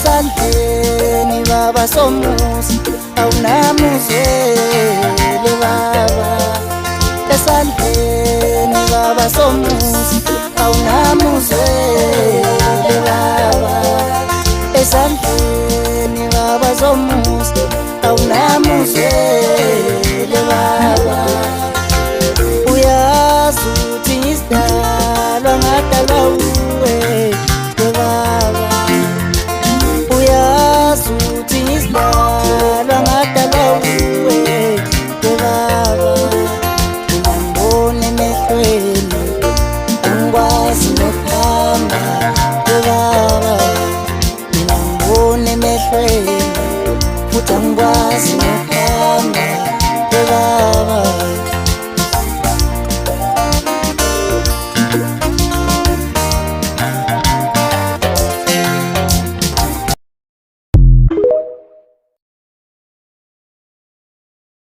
esandleni baba somuzi awunamuzwele baba, esandleni baba somuzi awunamuzwele baba, esandleni baba somuzi awunamuzwele baba. Uyazi ukuthi ngisidalwa ngadalwa uwe baba, uyazi ukuthi ngisidalwa ngadalwa uwe baba. Ngiyambona emehlweni angikwazi nokuhamba baba, ngiyambona emehlweni futhi angikwazi nokuhamba baba.